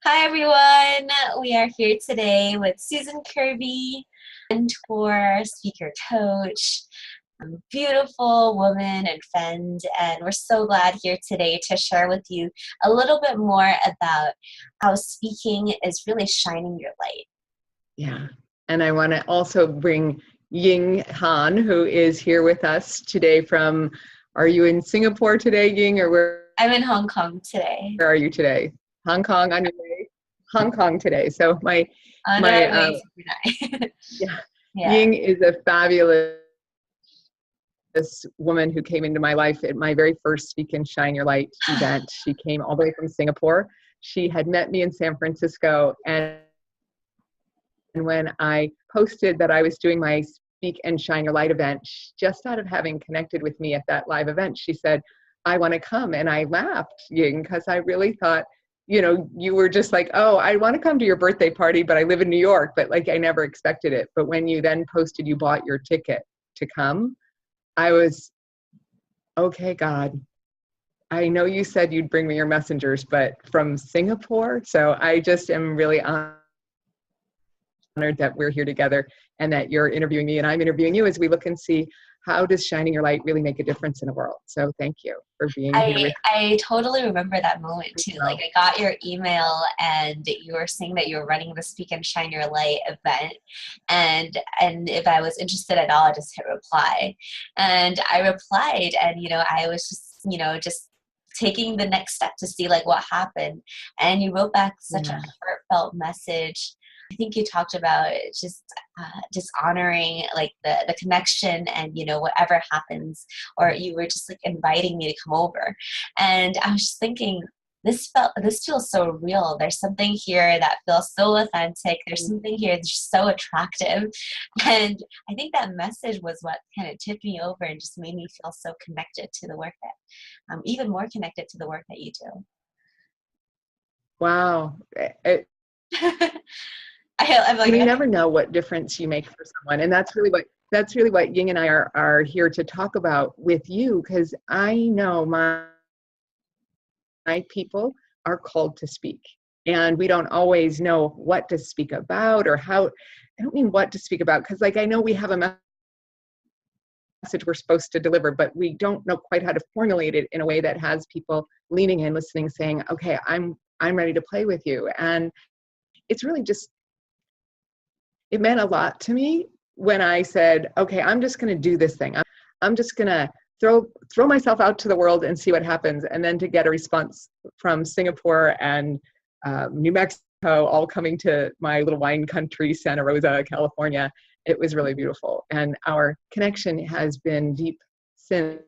Hi everyone! We are here today with Susan Kerby, mentor, speaker coach, beautiful woman and friend, and we're so glad here today to share with you a little bit more about how speaking is really shining your light. Yeah, and I want to also bring Ying Han, who is here with us today from, are you in Singapore today, Ying, or where I'm in Hong Kong today. are you today? Hong Kong on your way? Hong Kong today. So On our way to Brunei. yeah, Yeah. Ying is a fabulous woman who came into my life at my very first Speak and Shine Your Light event. She came all the way from Singapore. She had met me in San Francisco, and when I posted that I was doing my Speak and Shine Your Light event, just out of having connected with me at that live event, she said, I want to come. And I laughed, Ying, because I really thought, you were just like, oh, I want to come to your birthday party, but I live in New York. But like, I never expected it. But when you then posted you bought your ticket to come, I was, okay, God, I know you said you'd bring me your messengers, but from Singapore. So I just am really honored that we're here together and that you're interviewing me and I'm interviewing you as we look and see how does shining your light really make a difference in the world. So thank you for being here with me. I totally remember that moment too. Like I got your email and you were saying that you were running the Speak and Shine Your Light event, and if I was interested at all, I just hit reply. And I replied, and I was just taking the next step to see like what happened. And you wrote back such a heartfelt message. I think you talked about just honoring like the connection and whatever happens, or you were just like inviting me to come over. And I was just thinking, this feels so real. There's something here that feels so authentic. There's something here that's just so attractive. And I think that message was what kind of tipped me over and just made me feel so connected to the work that even more connected to the work that you do. Wow. I'm like, you never know what difference you make for someone. And that's really what Ying and I are here to talk about with you, because I know my people are called to speak. And we don't always know what to speak about or how. I don't mean what to speak about, because like I know we have a message we're supposed to deliver, but we don't know quite how to formulate it in a way that has people leaning in, listening, saying, okay, I'm ready to play with you. And it's really just, it meant a lot to me when I said, okay, I'm just going to do this thing. I'm just going to throw myself out to the world and see what happens. And then to get a response from Singapore and New Mexico, all coming to my little wine country, Santa Rosa, California, it was really beautiful. And our connection has been deep since.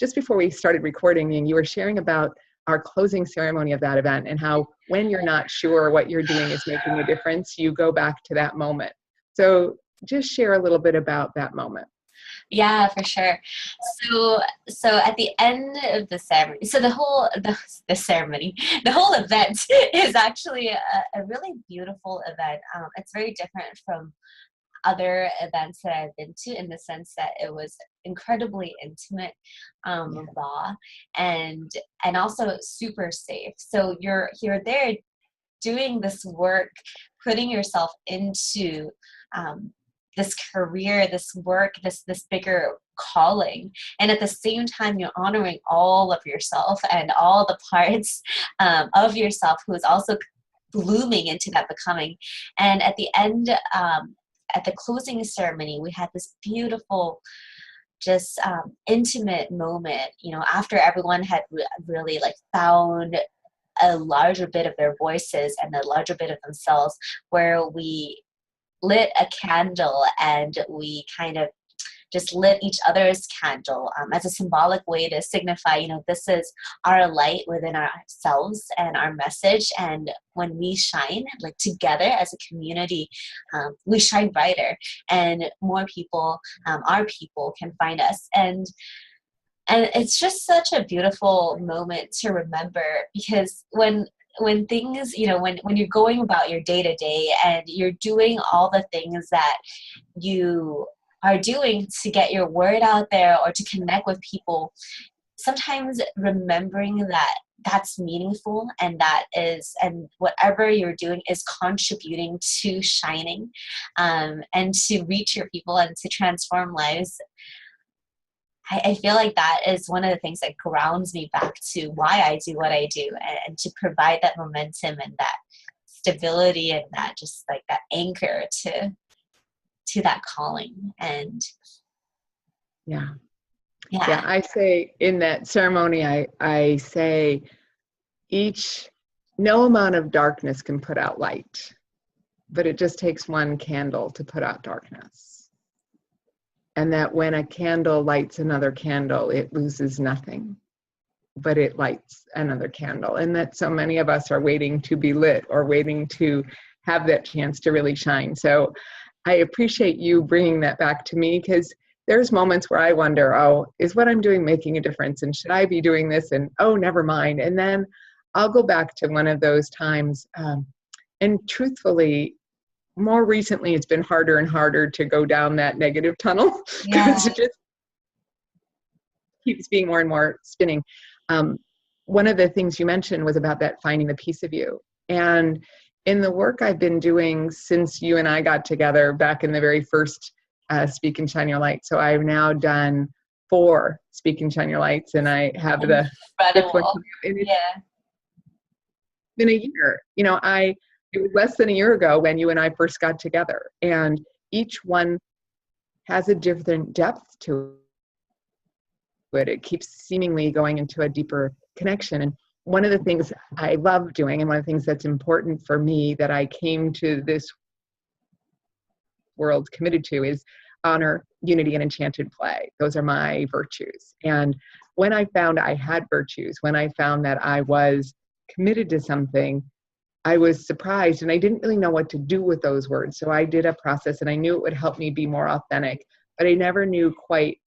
Just before we started recording, and you were sharing about our closing ceremony of that event and how when you're not sure what you're doing is making a difference, you go back to that moment. So just share a little bit about that moment. Yeah, for sure. So at the end of the ceremony, so the ceremony, the whole event is actually a really beautiful event. It's very different from other events that I've been to in the sense that it was incredibly intimate, raw, and also super safe. So you're there doing this work, putting yourself into this career, this work, this bigger calling, and at the same time you're honoring all of yourself and all the parts of yourself who is also blooming into that becoming. And at the end, at the closing ceremony, we had this beautiful, just intimate moment, after everyone had really like found a larger bit of their voices and a larger bit of themselves, where we lit a candle and we kind of just lit each other's candle as a symbolic way to signify, this is our light within ourselves and our message. And when we shine, like together as a community, we shine brighter and more people, our people can find us. And it's just such a beautiful moment to remember, because when things, when you're going about your day to day and you're doing all the things that you are doing to get your word out there or to connect with people, sometimes remembering that that's meaningful, and that is, and whatever you're doing is contributing to shining, and to reach your people and to transform lives. I feel like that is one of the things that grounds me back to why I do what I do, and to provide that momentum and that stability and that just like that anchor to that calling. And Yeah. yeah, Yeah, I say in that ceremony, I say no amount of darkness can put out light, but it just takes one candle to put out darkness. And that when a candle lights another candle, it loses nothing, but it lights another candle. And that so many of us are waiting to be lit or waiting to have that chance to really shine. So I appreciate you bringing that back to me, because there's moments where I wonder, oh, is what I'm doing making a difference? And should I be doing this? And oh, never mind. And then I'll go back to one of those times. And truthfully, more recently, it's been harder and harder to go down that negative tunnel, because it just keeps being more and more spinning. One of the things you mentioned was about that finding the piece of you. And in the work I've been doing since you and I got together back in the very first Speak and Shine Your Light. So I've now done 4 Speak and Shine Your Lights, and I have the 5th one coming up. And it's been a year. You know, it was less than a year ago when you and I first got together, and each one has a different depth to it. It keeps seemingly going into a deeper connection. And one of the things I love doing, and one of the things that's important for me that I came to this world committed to, is honor, unity, and enchanted play. Those are my virtues. And when I found I had virtues, when I found that I was committed to something, I was surprised, and I didn't really know what to do with those words. So I did a process, and I knew it would help me be more authentic, but I never knew quite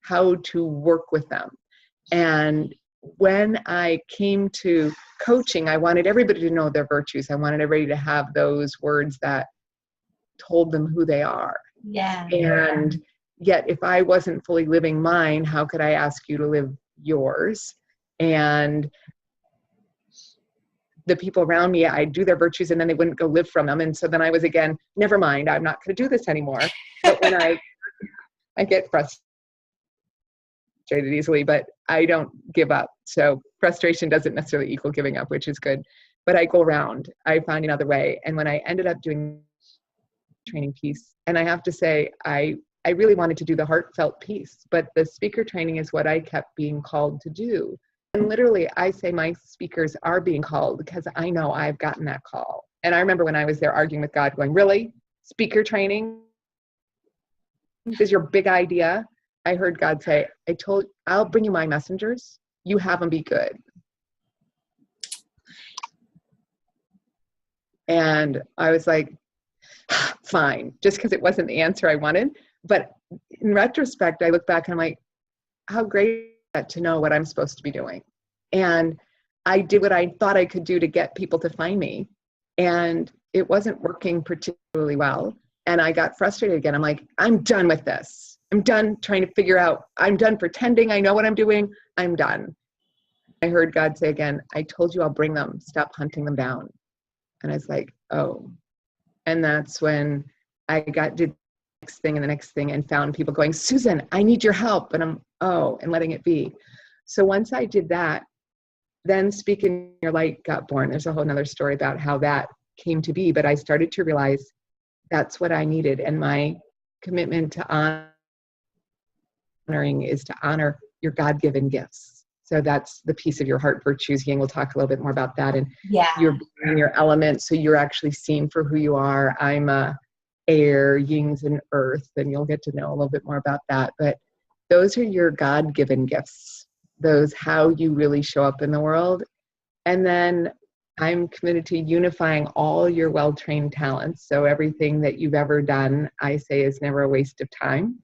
how to work with them. And when I came to coaching, I wanted everybody to know their virtues. I wanted everybody to have those words that told them who they are. Yeah. And yet, if I wasn't fully living mine, how could I ask you to live yours? And the people around me, I'd do their virtues and then they wouldn't go live from them. And so then I was again, never mind, I'm not going to do this anymore. But when I get frustrated easily, but I don't give up. So frustration doesn't necessarily equal giving up, which is good. But I go around, I find another way. And when I ended up doing training piece, and I have to say, I really wanted to do the heartfelt piece, but the speaker training is what I kept being called to do. And literally, I say my speakers are being called because I know I've gotten that call. And I remember when I was there arguing with God, going, really? Speaker training is your big idea? I heard God say, I'll bring you my messengers. You have them be good. And I was like, fine, just because it wasn't the answer I wanted. But in retrospect, I look back and I'm like, how great to know what I'm supposed to be doing. And I did what I thought I could do to get people to find me. And it wasn't working particularly well. And I got frustrated again. I'm like, I'm done with this. I'm done trying to figure out, I'm done pretending I know what I'm doing. I'm done. I heard God say again, I told you I'll bring them. Stop hunting them down. And I was like, oh. And that's when I did the next thing and the next thing and found people going, Susan, I need your help. And I'm, oh, and letting it be. So once I did that, then Speak in Your Light got born. There's a whole nother story about how that came to be, but I started to realize that's what I needed. And my commitment to honoring is to honor your God-given gifts. So that's the piece of your heart virtues. Yang will talk a little bit more about that. And you're in your element, so you're actually seen for who you are. I'm a air, Ying's an earth, and you'll get to know a little bit more about that. But those are your God-given gifts. Those how you really show up in the world. And then I'm committed to unifying all your well-trained talents. So everything that you've ever done, I say, is never a waste of time.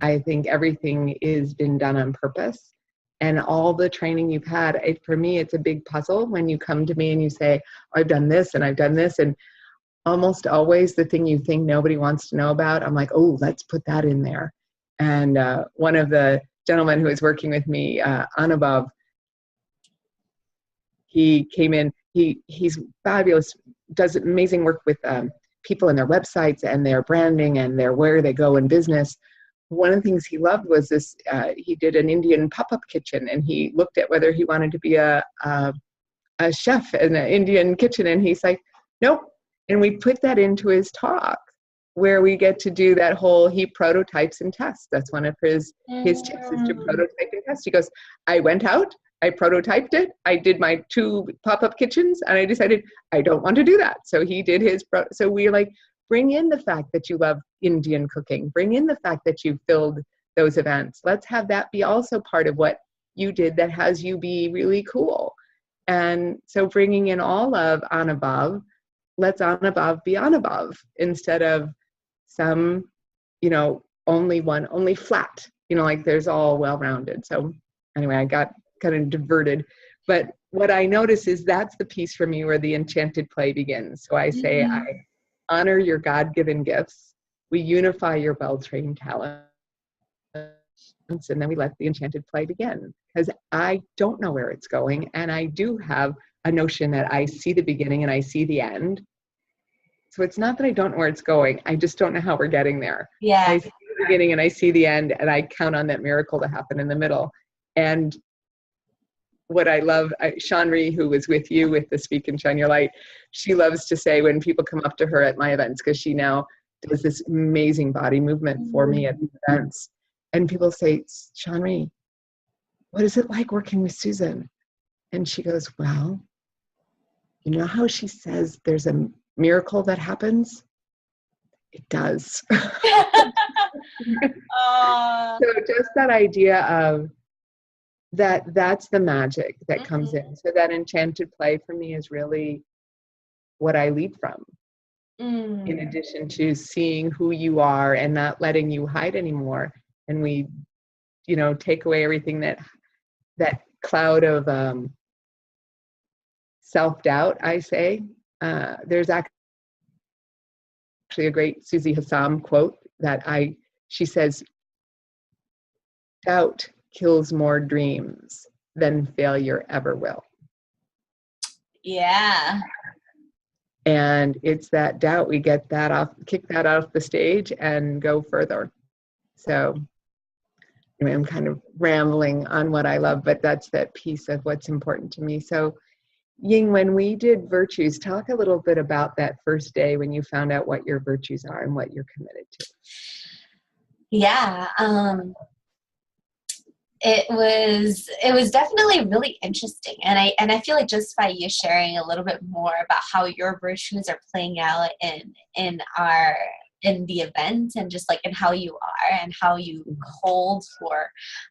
I think everything is been done on purpose. And all the training you've had, for me, it's a big puzzle when you come to me and you say, oh, I've done this and I've done this. And almost always the thing you think nobody wants to know about, I'm like, oh, let's put that in there. And one of the gentlemen who was working with me on above, he came in. He's fabulous, does amazing work with people and their websites and their branding and their where they go in business. One of the things he loved was this, he did an Indian pop-up kitchen, and he looked at whether he wanted to be a chef in an Indian kitchen, and he's like, nope. And we put that into his talk, where we get to do that whole, he prototypes and tests. That's one of his tips, is to prototype and test. He goes, I went out, I prototyped it, I did my 2 pop-up kitchens, and I decided I don't want to do that. So he did his, so we're like, bring in the fact that you love Indian cooking, bring in the fact that you filled those events. Let's have that be also part of what you did that has you be really cool. And so bringing in all of on above, let's on above be on above, instead of some, only flat, like there's all well-rounded. So anyway, I got kind of diverted, but what I notice is that's the piece for me where the enchanted play begins. So I say, I honor your God-given gifts. We unify your well-trained talents, and then we let the enchanted play begin, because I don't know where it's going, and I do have a notion that I see the beginning and I see the end. So it's not that I don't know where it's going, I just don't know how we're getting there. Yeah. I see the beginning and I see the end, and I count on that miracle to happen in the middle. And what I love, Sean Rhee, who was with you with the Speak and Shine Your Light, she loves to say when people come up to her at my events, because she now does this amazing body movement for me at the events, and people say, Sean Rhee, what is it like working with Susan? And she goes, well, you know how she says there's a miracle that happens? It does. So just that idea of that's the magic that comes in. So that enchanted play for me is really what I lead from. In addition to seeing who you are and not letting you hide anymore. And we, take away everything that cloud of self-doubt, I say. There's actually a great Susie Hassam quote that she says, doubt kills more dreams than failure ever will. Yeah. And it's that doubt, we get that off, kick that off the stage and go further. So anyway, I'm kind of rambling on what I love, but that's that piece of what's important to me. So Ying, when we did virtues, talk a little bit about that first day when you found out what your virtues are and what you're committed to. Yeah. It was definitely really interesting. And I feel like just by you sharing a little bit more about how your virtues are playing out in the event, and just like in how you are and how you hold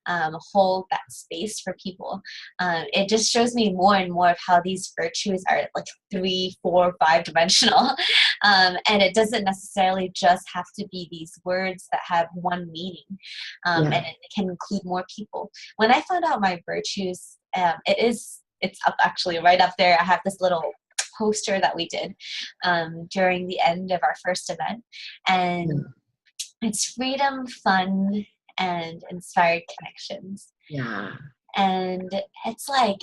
that space for people. It just shows me more and more of how these virtues are like 3, 4, 5 dimensional. And it doesn't necessarily just have to be these words that have one meaning. And it can include more people. When I found out my virtues, it's up actually right up there. I have this little poster that we did during the end of our first event, and it's freedom, fun, and inspired connections. Yeah. And it's like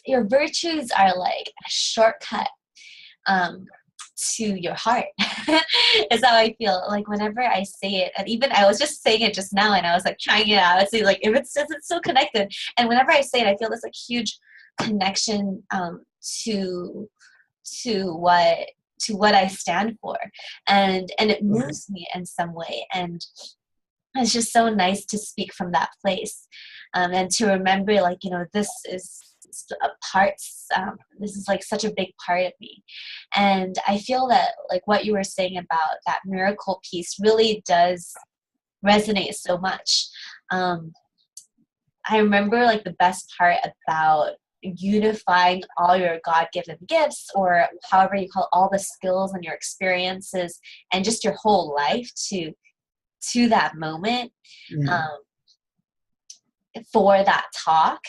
your virtues are like a shortcut to your heart. Is how I feel like whenever I say it. And even I was just saying it just now, and I was like trying it out. It's like, if it's so connected, and whenever I say it, I feel this like huge connection to what I stand for, and it moves me in some way, and it's just so nice to speak from that place, and to remember, like, this is this is like such a big part of me. And I feel that like what you were saying about that miracle piece really does resonate so much. I remember like the best part about unifying all your God-given gifts, or however you call it, all the skills and your experiences and just your whole life to that moment, for that talk,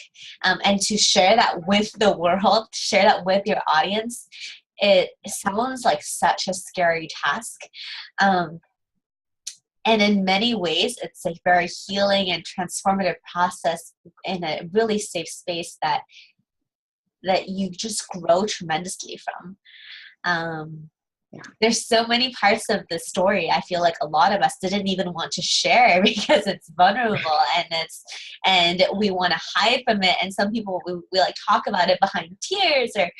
and to share that with the world, share that with your audience. It sounds like such a scary task. And in many ways, it's a very healing and transformative process in a really safe space that that you just grow tremendously from. Yeah. There's so many parts of the story I feel like a lot of us didn't even want to share because it's vulnerable and we want to hide from it, and some people we like talk about it behind tears or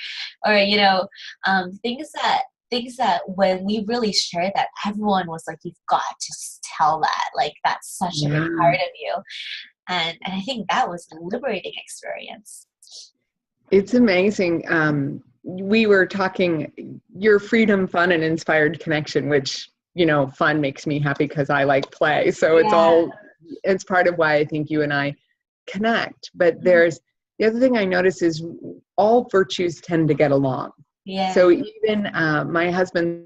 things that when we really shared that, everyone was like, you've got to tell that, like that's such a big part of you, and I think that was a liberating experience. It's amazing. We were talking your freedom, fun, and inspired connection, which, fun makes me happy because I like play. So it's part of why I think you and I connect. But there's the other thing I notice is all virtues tend to get along. Yeah. So even my husband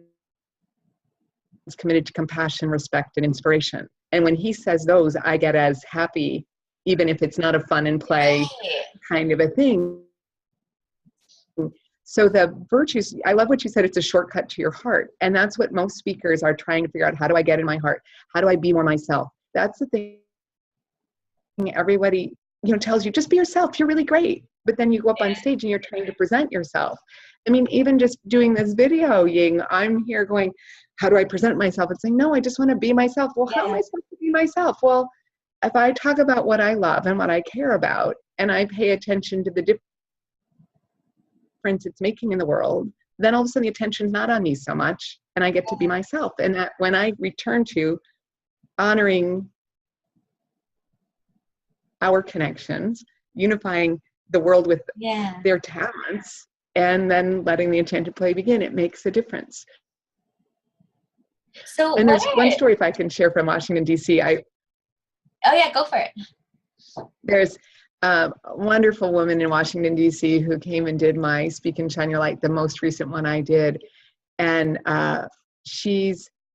is committed to compassion, respect, and inspiration. And when he says those, I get as happy, even if it's not a fun and play kind of a thing. So the virtues, I love what you said, it's a shortcut to your heart. And that's what most speakers are trying to figure out. How do I get in my heart? How do I be more myself? That's the thing everybody, tells you, just be yourself. You're really great. But then you go up on stage and you're trying to present yourself. I mean, even just doing this video, Ying, I'm here going, how do I present myself? And saying, no, I just want to be myself. Well, how am I supposed to be myself? Well, if I talk about what I love and what I care about, and I pay attention to the difference it's making in the world, then all of a sudden the attention's not on me so much, and I get to be myself. And that when I return to honoring our connections, unifying the world with their talents, and then letting the enchanted play begin, it makes a difference. So, and there's one story, if I can share, from Washington, D.C. Oh yeah, go for it. There's a wonderful woman in Washington, D.C. who came and did my Speak and Shine Your Light, the most recent one I did. And her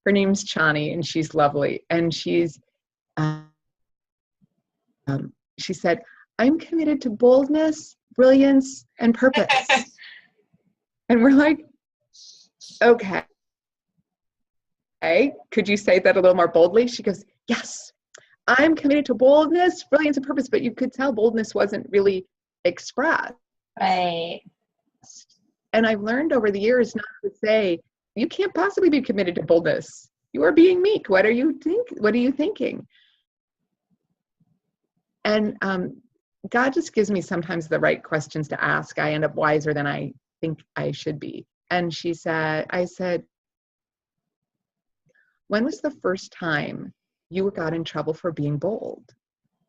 name's Chani, and she's lovely. And she said, I'm committed to boldness, brilliance, and purpose. And we're like, okay, could you say that a little more boldly? She goes, yes, I'm committed to boldness, brilliance, and purpose. But you could tell boldness wasn't really expressed. Right. And I've learned over the years not to say, you can't possibly be committed to boldness. You are being meek. What are you thinking? And God just gives me sometimes the right questions to ask. I end up wiser than I think I should be. And I said, when was the first time you got in trouble for being bold?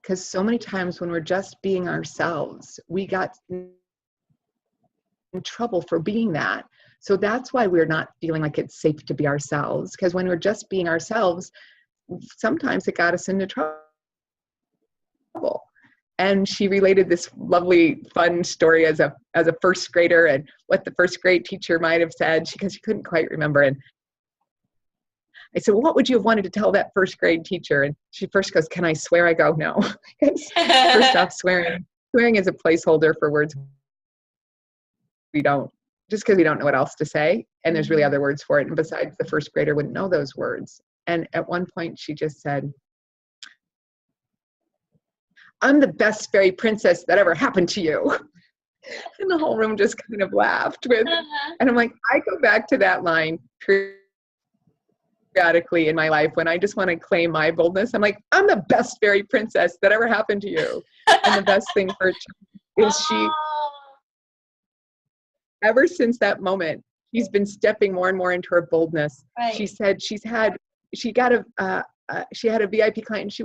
Because so many times when we're just being ourselves, we got in trouble for being that. So that's why we're not feeling like it's safe to be ourselves. Because when we're just being ourselves, sometimes it got us into trouble. And she related this lovely, fun story as a first grader, and what the first grade teacher might have said, because she couldn't quite remember. And I said, well, what would you have wanted to tell that first grade teacher? And she first goes, can I swear? I go, no. First off, swearing is a placeholder for words we don't, just because we don't know what else to say. And there's really other words for it. And besides, the first grader wouldn't know those words. And at one point she just said, I'm the best fairy princess that ever happened to you. And the whole room just kind of laughed and I'm like, I go back to that line periodically in my life when I just want to claim my boldness. I'm like, I'm the best fairy princess that ever happened to you. And the best thing for is she, ever since that moment, she's been stepping more and more into her boldness. Right. She said she had a VIP client. She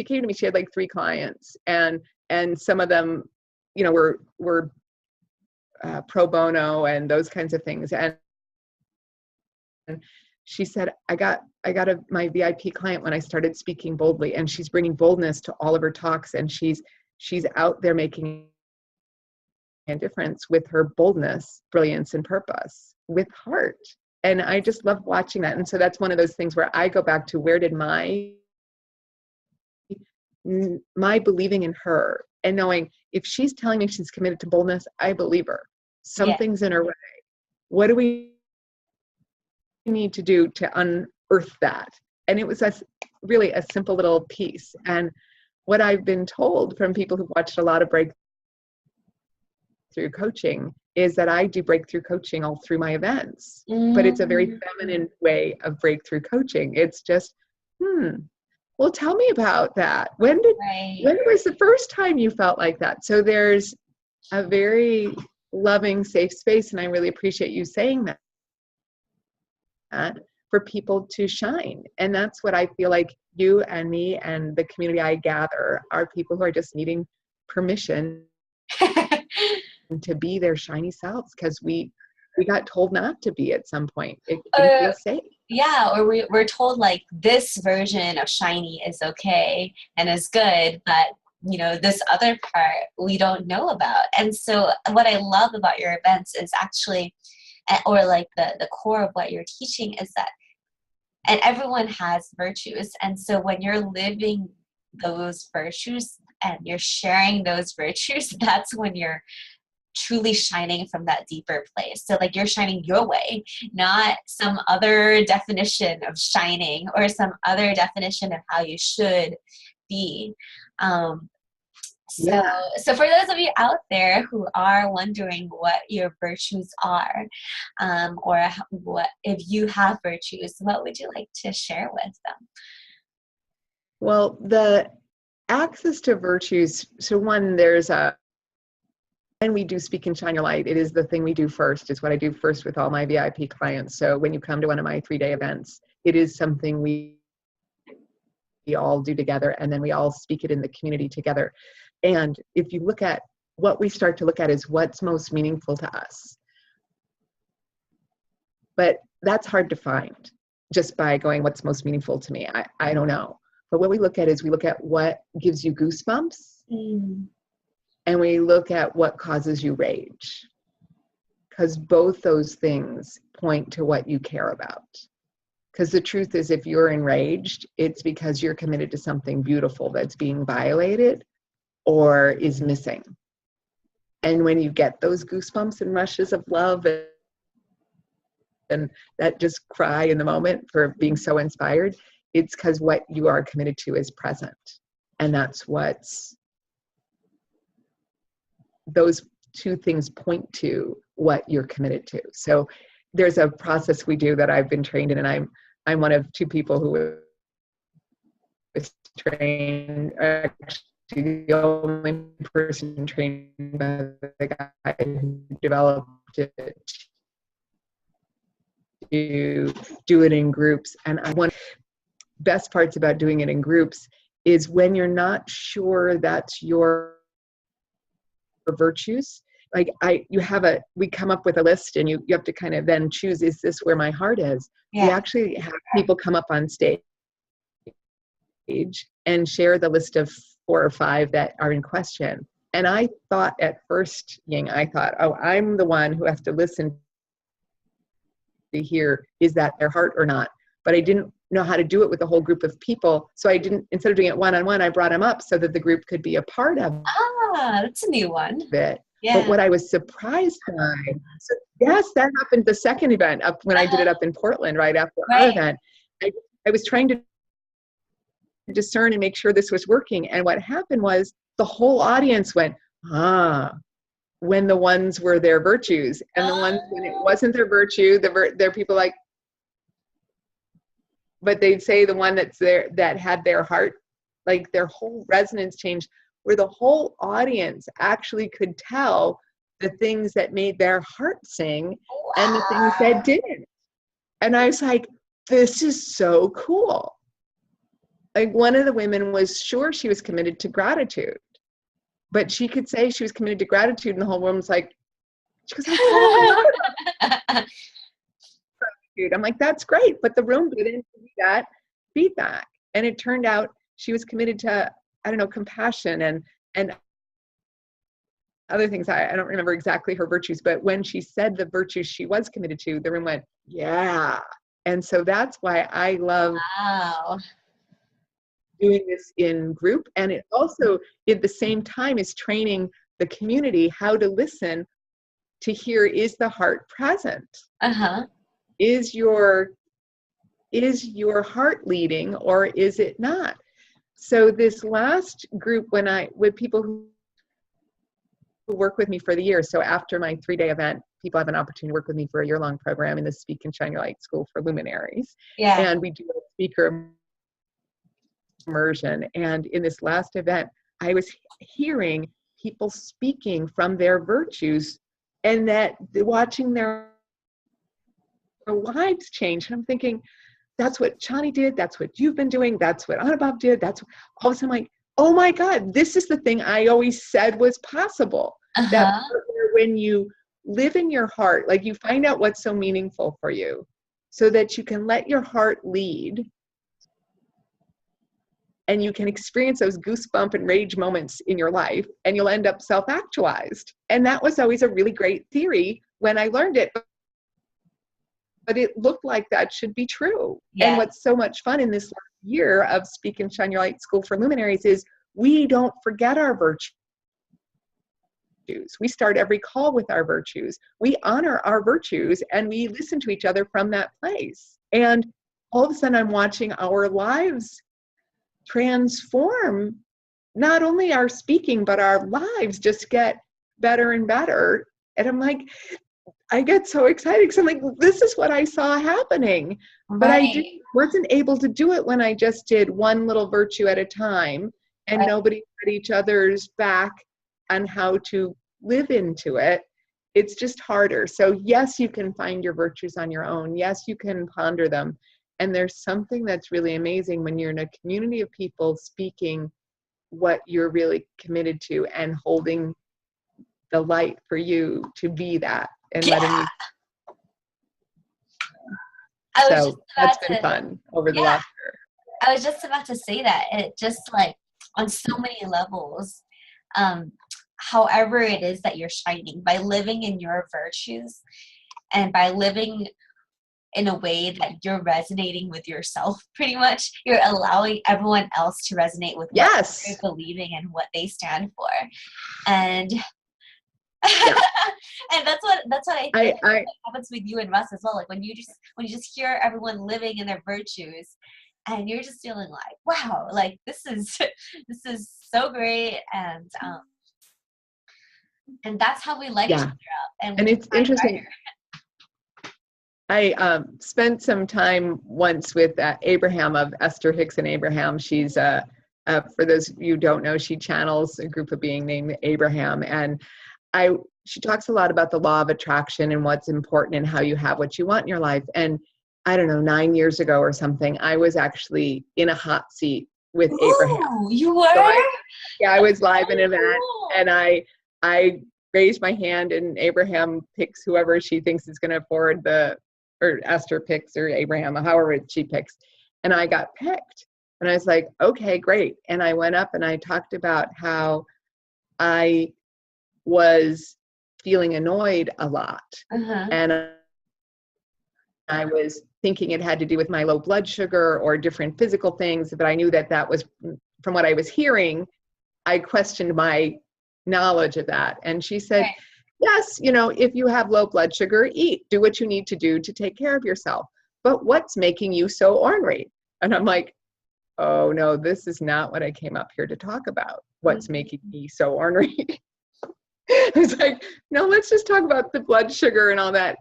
came to me, she had like 3 clients, and some of them, were pro bono and those kinds of things. And she said, I got my VIP client when I started speaking boldly, and she's bringing boldness to all of her talks, and she's out there making a difference with her boldness, brilliance, and purpose, with heart. And I just love watching that. And so that's one of those things where I go back to, where did my believing in her, and knowing if she's telling me she's committed to boldness, I believe her. Something's in her way. What do we need to do to unearth that? And it was really a simple little piece. And what I've been told from people who've watched a lot of breakthrough breakthrough coaching is that I do breakthrough coaching all through my events, but it's a very Mm. feminine way of breakthrough coaching. It's just, well, tell me about that. When Right. was the first time you felt like that? So there's a very loving, safe space, and I really appreciate you saying that for people to shine. And that's what I feel like you and me and the community I gather are people who are just needing permission to be their shiny selves, because we got told not to be at some point. It didn't feel safe. Yeah, or we're told like this version of shiny is okay and is good, but you know, this other part we don't know about. And so what I love about your events is actually, or like the core of what you're teaching is that, and everyone has virtues. And so when you're living those virtues and you're sharing those virtues, that's when you're truly shining from that deeper place. So like you're shining your way, not some other definition of shining or some other definition of how you should be. Yeah. So for those of you out there who are wondering what your virtues are, or what if you have virtues, what would you like to share with them? Well, the access to virtues. So one, there's when we do speak and shine your light, it is the thing we do first. It's what I do first with all my VIP clients. So when you come to one of my 3-day events, it is something we all do together, and then we all speak it in the community together. And if you look at what we start to look at is what's most meaningful to us. But that's hard to find just by going, what's most meaningful to me? I don't know. But what we look at is we look at what gives you goosebumps, and we look at what causes you rage. Because both those things point to what you care about. Because the truth is, if you're enraged, it's because you're committed to something beautiful that's being violated or is missing. And when you get those goosebumps and rushes of love and that just cry in the moment for being so inspired, it's because what you are committed to is present. And that's what's, those two things point to what you're committed to. So there's a process we do that I've been trained in, and I'm one of 2 people who was trained, actually the only person trained by the guy who developed it to do it in groups. And one of the best parts about doing it in groups is when you're not sure that's your virtues, like we come up with a list, and you have to kind of then choose, is this where my heart is? Yeah. We actually have people come up on stage and share the list of 4 or 5 that are in question. And I thought at first, I thought, oh, I'm the one who has to listen to hear, is that their heart or not? But I didn't know how to do it with a whole group of people. So I didn't, instead of doing it one-on-one, I brought them up so that the group could be a part of That's a new one. it. Yeah. But what I was surprised by, so yes, that happened the second event up when I did it up in Portland, right after our event. I was trying to discern and make sure this was working. And what happened was the whole audience went, when the ones were their virtues, and the ones when it wasn't their virtue, they're people like, but they'd say the one that's there that had their heart, like their whole resonance changed, where the whole audience actually could tell the things that made their heart sing and the things that didn't. And I was like, this is so cool. Like one of the women was sure she was committed to gratitude, but she could say she was committed to gratitude, and the whole room was like, she goes, I'm like, that's great, but the room didn't give that feedback. And it turned out she was committed to, I don't know, compassion and other things. I don't remember exactly her virtues, but when she said the virtues she was committed to, the room went, yeah. And so that's why I love doing this in group. And it also, at the same time, is training the community how to listen to hear, is the heart present? Is your heart leading, or is it not? So this last group, with people who work with me for the year. So after my 3-day event, people have an opportunity to work with me for a year-long program in the Speak and Shine Your Light School for Luminaries. Yeah. And we do a speaker immersion. And in this last event, I was hearing people speaking from their virtues and that watching their lives change. And I'm thinking, that's what Chani did. That's what you've been doing. That's what Anubhav did. That's what, all of a sudden I'm like, oh my God, this is the thing I always said was possible. That part where when you live in your heart, like you find out what's so meaningful for you so that you can let your heart lead and you can experience those goosebump and rage moments in your life and you'll end up self-actualized. And that was always a really great theory when I learned it. But it looked like that should be true. Yeah. And what's so much fun in this last year of Speak and Shine Your Light School for Luminaries is we don't forget our virtues. We start every call with our virtues. We honor our virtues and we listen to each other from that place. And all of a sudden I'm watching our lives transform, not only our speaking, but our lives just get better and better. And I'm like, I get so excited because I'm like, this is what I saw happening. Right. But I wasn't able to do it when I just did one little virtue at a time and right. Nobody had each other's back on how to live into it. It's just harder. So yes, you can find your virtues on your own. Yes, you can ponder them. And there's something that's really amazing when you're in a community of people speaking what you're really committed to and holding the light for you to be that. And letting you. So that's been fun over the last year. I was just about to say that. It just like on so many levels, however it is that you're shining, by living in your virtues and by living in a way that you're resonating with yourself, pretty much, you're allowing everyone else to resonate with what they're believing and what they stand for. And and that's what I think happens with you and Russ as well. Like when you just hear everyone living in their virtues, and you're just feeling like, wow, like this is so great, and that's how we light each other up. And it's interesting. I spent some time once with Abraham of Esther Hicks and Abraham. She's for those of you who don't know, she channels a group of being named Abraham, and she talks a lot about the law of attraction and what's important and how you have what you want in your life. And I don't know, 9 years ago or something, I was actually in a hot seat with Abraham. You were? So I was live in an event, and I raised my hand, and Abraham picks whoever she thinks is going to afford or Esther picks, or Abraham, however she picks. And I got picked. And I was like, okay, great. And I went up and I talked about how I was feeling annoyed a lot. And I was thinking it had to do with my low blood sugar or different physical things, but I knew that was, from what I was hearing, I questioned my knowledge of that. And she said, yes, if you have low blood sugar, eat, do what you need to do to take care of yourself. But what's making you so ornery? And I'm like, oh no, this is not what I came up here to talk about. What's making me so ornery? I was like, no, let's just talk about the blood sugar and all that.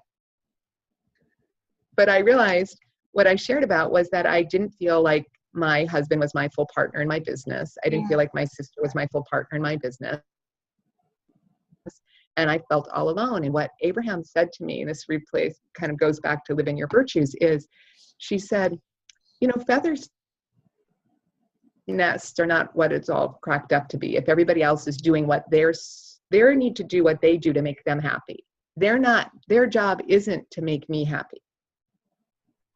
But I realized what I shared about was that I didn't feel like my husband was my full partner in my business. I didn't feel like my sister was my full partner in my business. And I felt all alone. And what Abraham said to me, and this replays kind of goes back to living your virtues, is she said, feathers nests are not what it's all cracked up to be. If everybody else is doing what they need to do what they do to make them happy. Their job isn't to make me happy.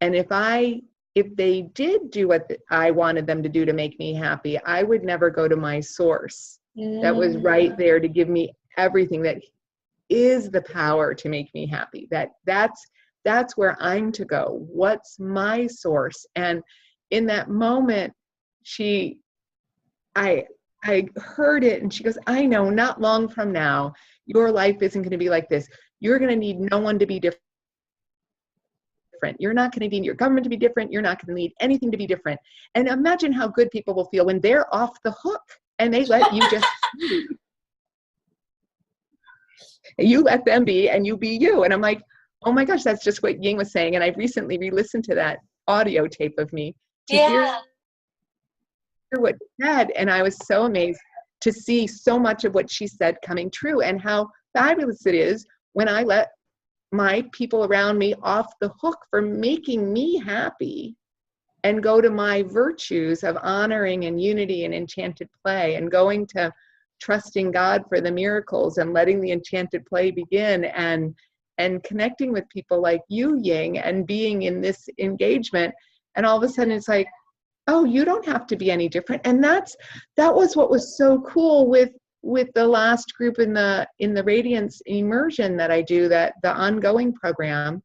And if they did do what I wanted them to do to make me happy, I would never go to my source that was right there to give me everything that is the power to make me happy. That's where I'm to go. What's my source? And in that moment, I heard it, and she goes, I know not long from now, your life isn't going to be like this. You're going to need no one to be different. You're not going to need your government to be different. You're not going to need anything to be different. And imagine how good people will feel when they're off the hook and they let you just You let them be and you be you. And I'm like, oh my gosh, that's just what Ying was saying. And I recently re-listened to that audio tape of me to Yeah. hear what she said. And I was so amazed to see so much of what she said coming true, and how fabulous it is when I let my people around me off the hook for making me happy and go to my virtues of honoring and unity and enchanted play, and going to trusting God for the miracles and letting the enchanted play begin, and connecting with people like you, Ying, and being in this engagement. And all of a sudden it's like, oh, you don't have to be any different. And that was what was so cool with the last group in the Radiance immersion that I do, that the ongoing program,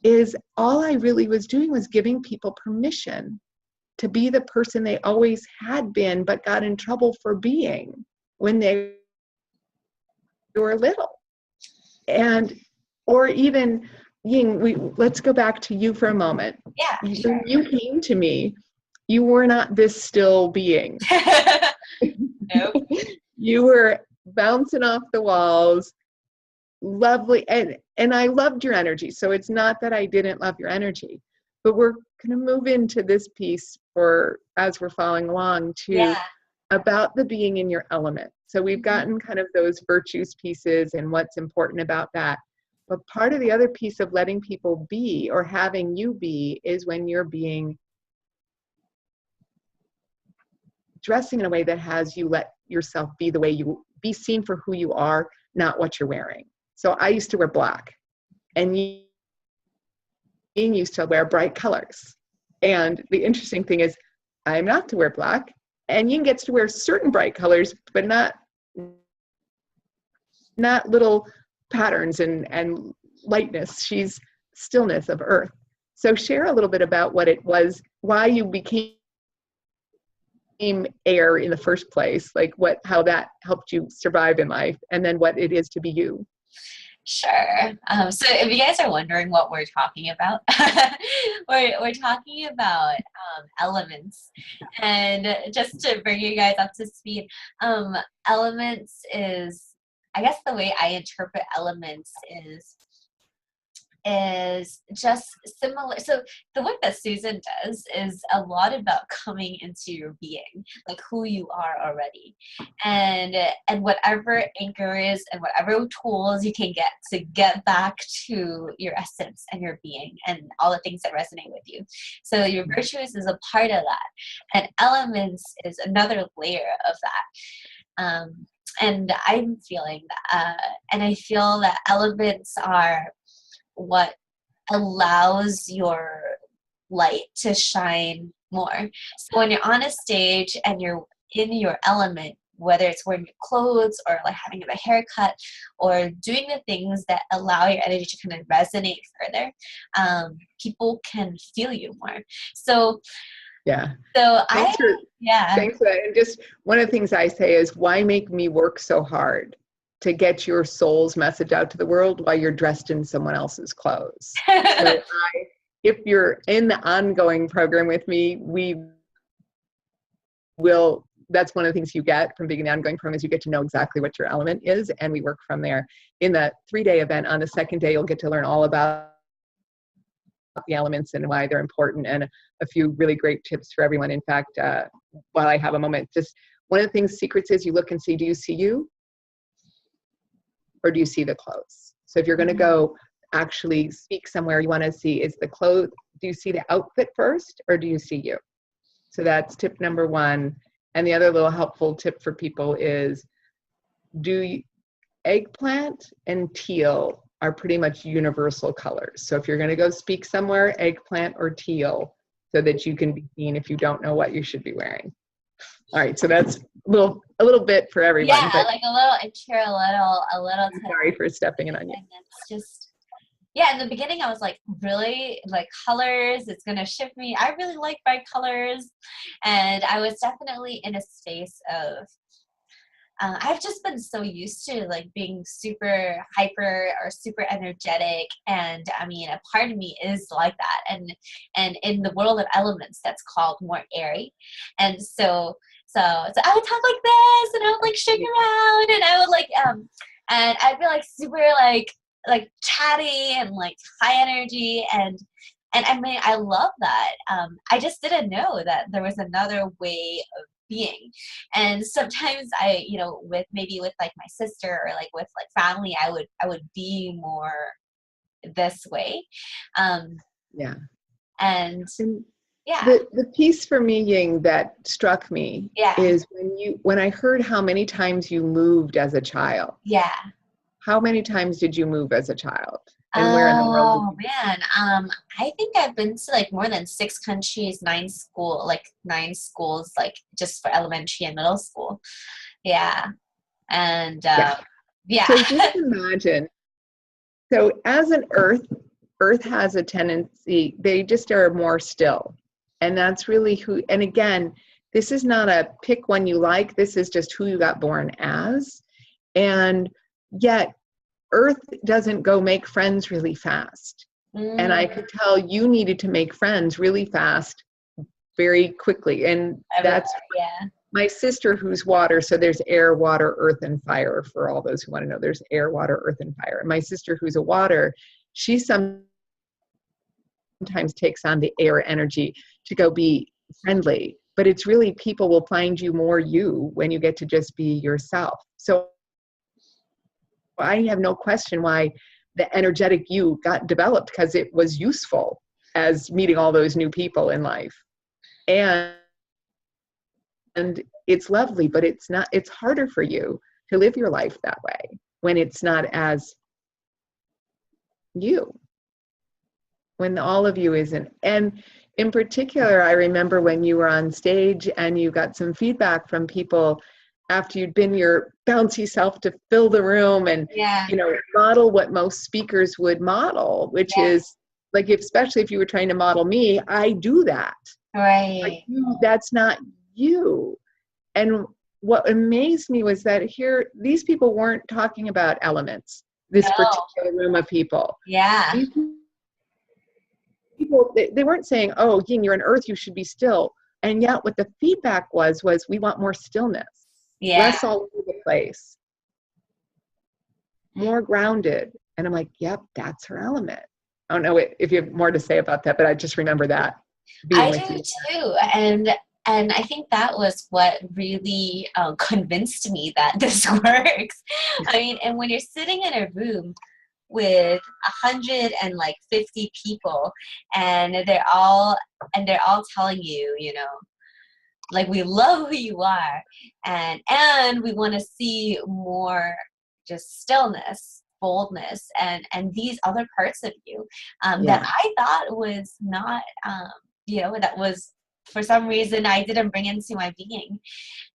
is all I really was doing was giving people permission to be the person they always had been, but got in trouble for being when they were little. And, or even, Ying, let's go back to you for a moment. Yeah, sure. When you came to me, you were not this still being. Nope. You were bouncing off the walls, lovely, and I loved your energy. So it's not that I didn't love your energy, but we're going to move into this piece for as we're following along to about the being in your element. So we've gotten kind of those virtues pieces and what's important about that. But part of the other piece of letting people be, or having you be, is when you're being dressing in a way that has you let yourself be the way you be, seen for who you are, not what you're wearing. So I used to wear black, and Ying used to wear bright colors. And the interesting thing is, I'm not to wear black, and Ying gets to wear certain bright colors, but not little patterns and lightness. She's stillness of earth. So share a little bit about what it was, why you became air in the first place, like how that helped you survive in life, and then what it is to be you. Sure. So if you guys are wondering what we're talking about, we're talking about elements. And just to bring you guys up to speed, elements is, I guess the way I interpret elements is just similar. So the work that Susan does is a lot about coming into your being, like who you are already, and whatever anchor is and whatever tools you can get to get back to your essence and your being and all the things that resonate with you. So your virtues is a part of that, and elements is another layer of that. And I'm feeling that, and I feel that elements are what allows your light to shine more. So when you're on a stage and you're in your element, whether it's wearing your clothes or like having a haircut or doing the things that allow your energy to kind of resonate further, people can feel you more. So thanks for that. And just one of the things I say is, why make me work so hard to get your soul's message out to the world while you're dressed in someone else's clothes? So if you're in the ongoing program with me, that's one of the things you get from being in the ongoing program, is you get to know exactly what your element is, and we work from there. In the 3-day event, on the second day, you'll get to learn all about the elements and why they're important, and a few really great tips for everyone. In fact, while I have a moment, just one of the things, secrets is, you look and see, do you see you? Or do you see the clothes? So if you're going to go actually speak somewhere, you want to see, is the clothes, do you see the outfit first, or do you see you? So that's tip number 1. And the other little helpful tip for people is, eggplant and teal are pretty much universal colors. So if you're going to go speak somewhere, eggplant or teal, so that you can be seen if you don't know what you should be wearing. All right, so that's a little bit for everyone. Yeah, but like a little intro, a little. Sorry for stepping in on you. And it's just, in the beginning I was like, really, like colors, it's gonna shift me. I really like bright colors, and I was definitely in a space of. I've just been so used to like being super hyper or super energetic, and I mean, a part of me is like that, and in the world of elements, that's called more airy, and so I would talk like this, and I would like shake around, and I would like and I'd be like super like chatty and like high energy, and I mean, I love that. I just didn't know that there was another way of being. And sometimes I, with maybe with like my sister or like with like family, I would be more this way. Um, Yeah. and And yeah, the piece for me, Ying, that struck me yeah, is when I heard how many times you moved as a child. yeah. How many times did you move as a child? And where in the world did Oh you? man, I think I've been to like more than 6 countries, nine schools, like just for elementary and middle school. Yeah, and Yeah. yeah, So just imagine. So as an Earth has a tendency, they just are more still. And that's really who, and again, this is not a pick one you like, this is just who you got born as. And yet, Earth doesn't go make friends really fast. And I mm, could tell you needed to make friends really fast, very quickly. And that's yeah, my sister who's water. So there's air, water, earth, and fire for all those who want to know. There's air, water, earth, and fire. And my sister who's a water, she sometimes takes on the air energy to go be friendly. But it's really people will find you more you when you get to just be yourself. So I have no question why the energetic you got developed, because it was useful as meeting all those new people in life. And it's lovely, but it's harder for you to live your life that way when it's not as you, when all of you isn't. And in particular, I remember when you were on stage and you got some feedback from people after you'd been your bouncy self to fill the room and, yeah, model what most speakers would model, which yeah, is like, especially if you were trying to model me, I do that. Like right. that's not you. And what amazed me was that here, these people weren't talking about elements, this No, particular room of people. yeah, These people, they weren't saying, oh, Ying, you're an earth, you should be still. And yet what the feedback was we want more stillness, yeah. less all over the place, more grounded. And I'm like, yep, that's her element. I don't know if you have more to say about that, but I just remember that being I with do you. too, and I think that was what really convinced me that this works. I mean, and when you're sitting in a room with 150 people, and they're all telling you, like, we love who you are, and we want to see more just stillness, boldness, and these other parts of you, that Yeah. I thought was not, that was, for some reason, I didn't bring into my being.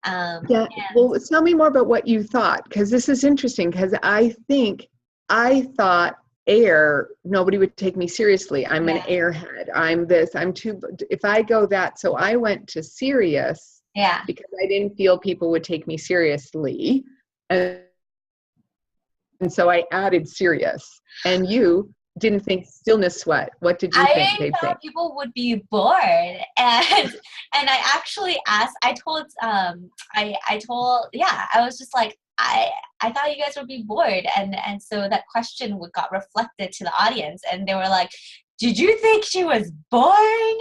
Yeah. And Well, tell me more about what you thought, because this is interesting, because I thought air, nobody would take me seriously. I'm an yeah, airhead. I'm this, I'm too, if I go that. So I went to serious yeah. because I didn't feel people would take me seriously. And so I added serious. And you didn't think stillness sweat. What did you think I they'd think? thought people would be bored, and I actually asked. I was just like, I thought you guys would be bored, and so that question got reflected to the audience, and they were like, "Did you think she was boring?"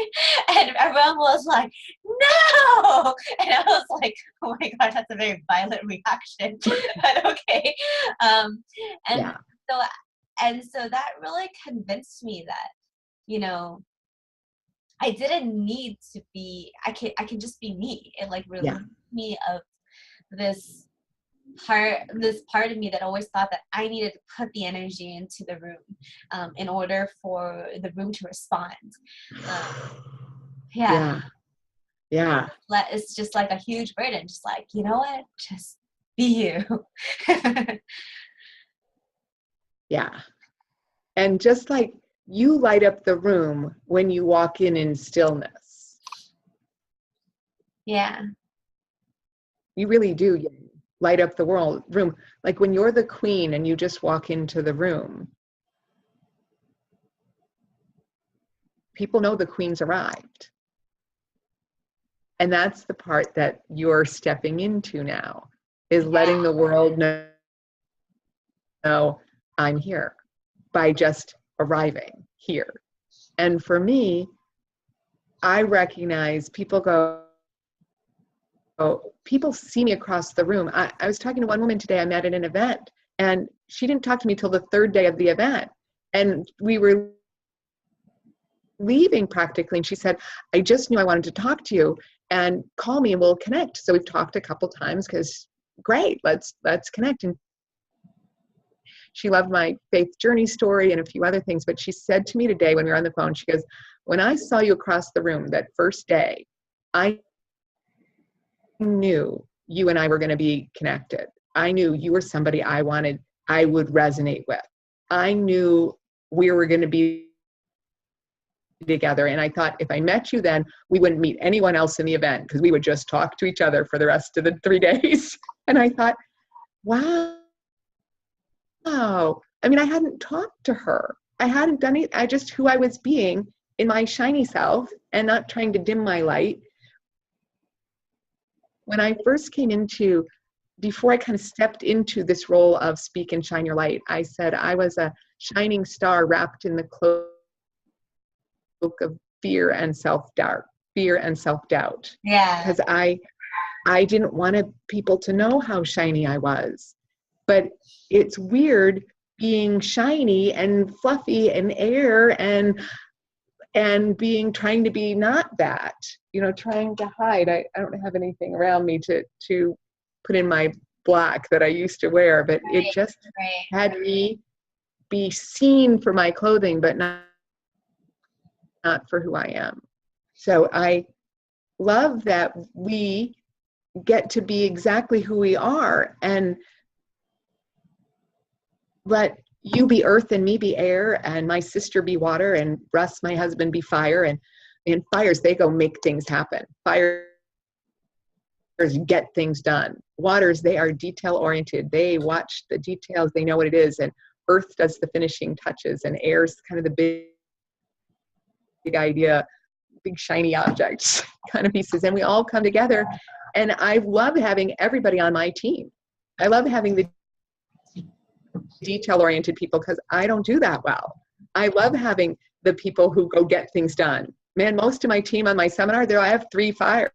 And everyone was like, "No!" And I was like, "Oh my god, that's a very violent reaction," but okay. And Yeah. so and so that really convinced me that, you know, I didn't need to be, I can just be me. It like Yeah. relieved me of this part of me that always thought that I needed to put the energy into the room, in order for the room to respond. Um, yeah, Yeah. Yeah. it's just like a huge burden. Just like, you know what? Just be you. Yeah. And just like you light up the room when you walk in stillness. Yeah, You really do. You light up the room. Like when you're the queen and you just walk into the room, people know the queen's arrived. And that's the part that you're stepping into now, is letting the world know know I'm here by just arriving here. And for me, I recognize people people see me across the room. I was talking to one woman today I met at an event, and she didn't talk to me till the third day of the event. And we were leaving practically, and she said, I just knew I wanted to talk to you, and call me and we'll connect. So we've talked a couple times because great, let's connect. And she loved my faith journey story and a few other things. But she said to me today when we were on the phone, she goes, when I saw you across the room that first day, I knew you and I were going to be connected. I knew you were somebody I would resonate with. I knew we were going to be together. And I thought if I met you then, we wouldn't meet anyone else in the event because we would just talk to each other for the rest of the 3 days. And I thought, wow. I mean, I hadn't talked to her. I hadn't done it. I just who I was being in my shiny self and not trying to dim my light. When I first came before I kind of stepped into this role of speak and shine your light, I said I was a shining star wrapped in the cloak of fear and self-doubt. Yeah. Because I didn't want people to know how shiny I was. But it's weird being shiny and fluffy and air and trying to be not that, trying to hide. I don't have anything around me to put in my black that I used to wear, but it just had me be seen for my clothing, but not for who I am. So I love that we get to be exactly who we are and let you be earth and me be air and my sister be water and Russ, my husband, be fire. And fires, they go make things happen. Fires get things done. Waters, they are detail oriented. They watch the details. They know what it is. And earth does the finishing touches. And air's kind of the big idea, big shiny objects kind of pieces. And we all come together. And I love having everybody on my team. I love having the detail-oriented people because I don't do that well. I love having the people who go get things done. Man, most of my team on my seminar, I have 3 fires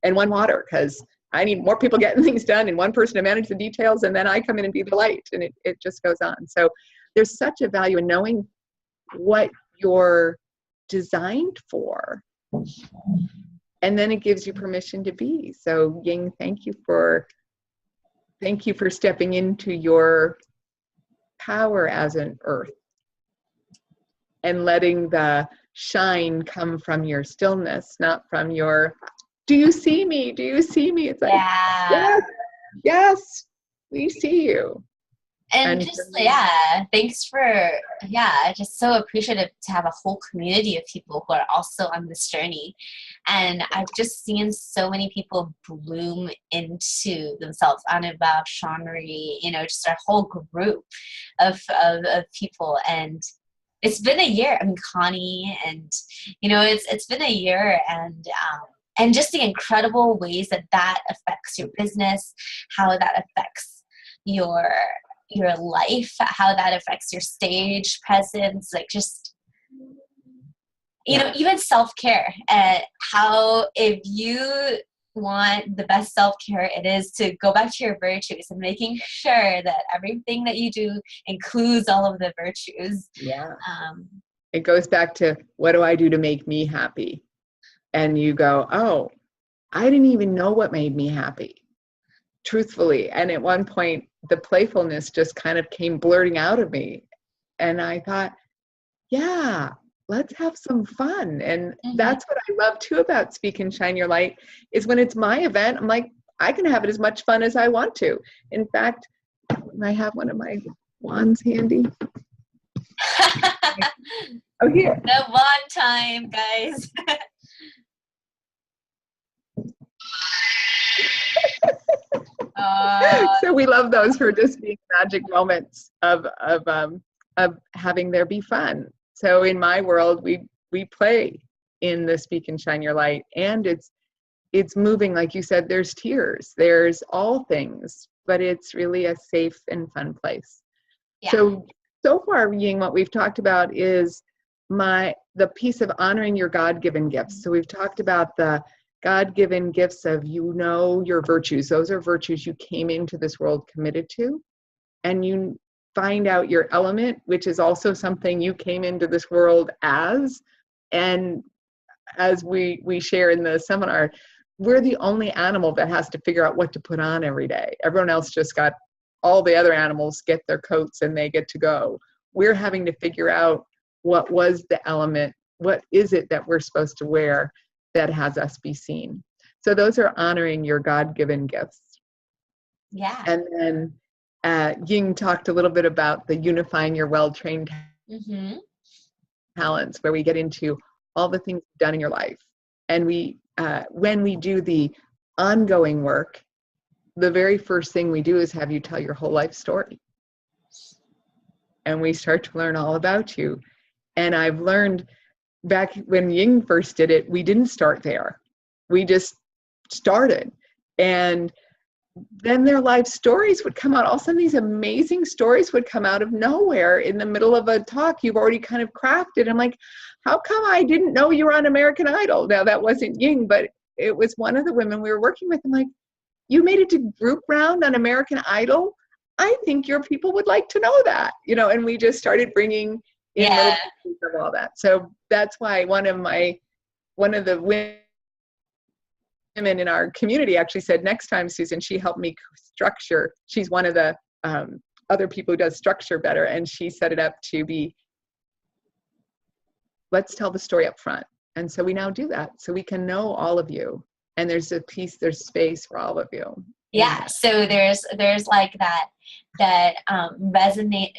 and 1 water because I need more people getting things done and 1 person to manage the details, and then I come in and be the light, and it just goes on. So there's such a value in knowing what you're designed for, and then it gives you permission to be. So Ying, thank you for stepping into your power as an earth and letting the shine come from your stillness, not from your, do you see me? Do you see me? It's like, yes, we see you. And just, thanks for, just so appreciative to have a whole community of people who are also on this journey. And I've just seen so many people bloom into themselves. Anibal, Shawnri, just our whole group of people. And it's been a year. I mean, Connie, and, it's been a year, and just the incredible ways that affects your business, how that affects your life, how that affects your stage presence, like just, even self-care, how if you want the best self-care, it is to go back to your virtues and making sure that everything that you do includes all of the virtues. Yeah. It goes back to, what do I do to make me happy? And you go, oh, I didn't even know what made me happy, truthfully. And at one point, the playfulness just kind of came blurting out of me. And I thought, yeah, let's have some fun. And that's what I love too about Speak and Shine Your Light, is when it's my event, I'm like, I can have it as much fun as I want to. In fact, I have one of my wands handy. Oh, here. The wand time, guys. So we love those for just being magic moments of having there be fun. So in my world, we play in the Speak and Shine Your Light, and it's moving, like you said. There's tears, there's all things, but it's really a safe and fun place. Yeah. So far, Ying, what we've talked about is the piece of honoring your God-given gifts. So we've talked about the God-given gifts of, your virtues. Those are virtues you came into this world committed to. And you find out your element, which is also something you came into this world as. And as we share in the seminar, we're the only animal that has to figure out what to put on every day. Everyone else just got, all the other animals get their coats and they get to go. We're having to figure out what was the element, what is it that we're supposed to wear that has us be seen. So those are honoring your God-given gifts. Yeah. And then Ying talked a little bit about the unifying your well-trained talents, where we get into all the things you've done in your life. And when we do the ongoing work, the very first thing we do is have you tell your whole life story. And we start to learn all about you. And I've learned back when Ying first did it, we didn't start there. We just started. And then their life stories would come out. All of a sudden, these amazing stories would come out of nowhere in the middle of a talk you've already kind of crafted. I'm like, how come I didn't know you were on American Idol? Now, that wasn't Ying, but it was one of the women we were working with. I'm like, you made it to group round on American Idol? I think your people would like to know that, and we just started bringing in little pieces of all that. So that's why one of the women in our community actually said, next time, Susan, she helped me structure. She's one of the other people who does structure better. And she set it up to be, let's tell the story up front. And so we now do that. So we can know all of you. And there's space for all of you. Yeah. So there's like that resonating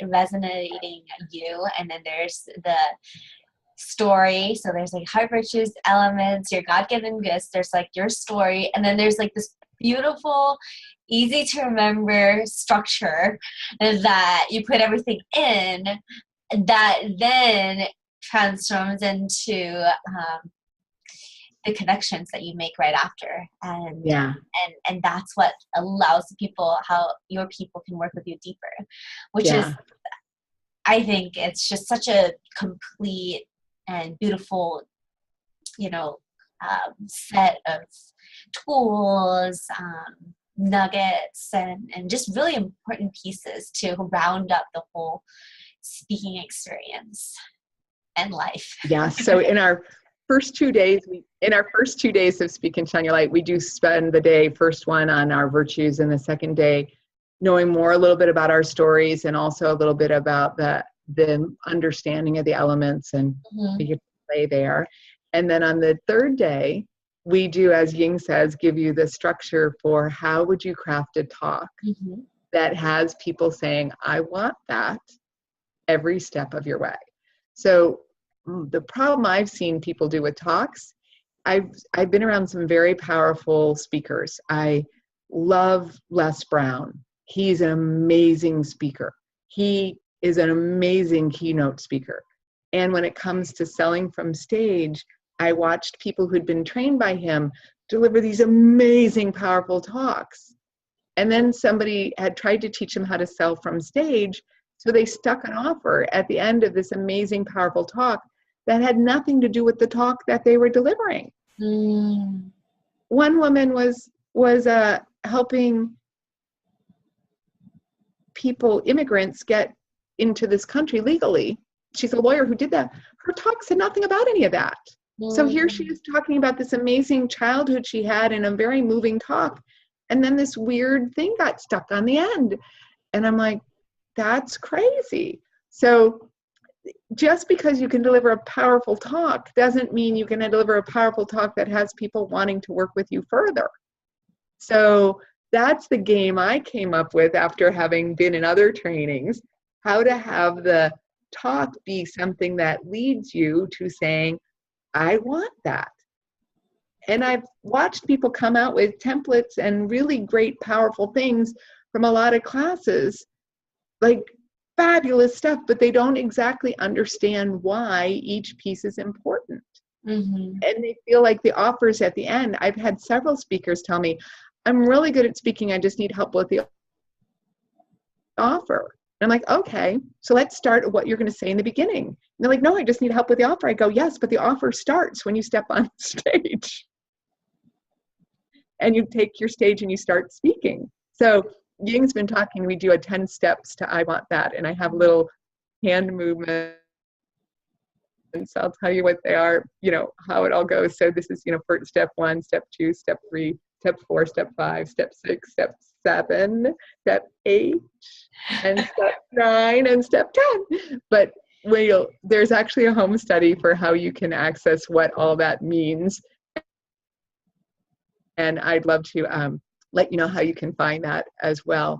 you, and then there's the story. So there's like heart virtues, elements, your God-given gifts. There's like your story, and then there's like this beautiful, easy to remember structure that you put everything in, that then transforms into the connections that you make right after. And that's what allows how your people can work with you deeper, which is, I think it's just such a complete and beautiful, set of tools, nuggets, and just really important pieces to round up the whole speaking experience and life. Yeah. So in our first 2 days, of Speak and Shine Your Light, we do spend the day, first one on our virtues, and the second day knowing a little bit about our stories, and also a little bit about the understanding of the elements, and we get to play there. And then on the third day, we do, as Ying says, give you the structure for how would you craft a talk that has people saying, I want that every step of your way. So the problem I've seen people do with talks, I've been around some very powerful speakers. I love Les Brown. He's an amazing speaker. He is an amazing keynote speaker. And when it comes to selling from stage, I watched people who'd been trained by him deliver these amazing, powerful talks. And then somebody had tried to teach them how to sell from stage, so they stuck an offer at the end of this amazing, powerful talk that had nothing to do with the talk that they were delivering. One woman was helping immigrants get into this country legally. She's a lawyer who did that. Her talk said nothing about any of that. So here she is talking about this amazing childhood she had in a very moving talk. And then this weird thing got stuck on the end. And I'm like, that's crazy. So just because you can deliver a powerful talk doesn't mean you can deliver a powerful talk that has people wanting to work with you further. So that's the game I came up with after having been in other trainings, how to have the talk be something that leads you to saying, I want that. And I've watched people come out with templates and really great, powerful things from a lot of classes, like fabulous stuff, but they don't exactly understand why each piece is important. And they feel like the offers at the end. I've had several speakers tell me, I'm really good at speaking, I just need help with the offer. And I'm like, okay, so let's start at what you're going to say in the beginning. And they're like, no, I just need help with the offer. I go, yes, but the offer starts when you step on stage. And you take your stage and you start speaking. So Ying's been talking, we do a 10 steps to I want that. And I have little hand movements. I'll tell you what they are, how it all goes. So this is, for step 1, step 2, step 3, step 4, step 5, step 6, step 7, step 8, and step 9, and step 10. But there's actually a home study for how you can access what all that means. And I'd love to let you know how you can find that as well.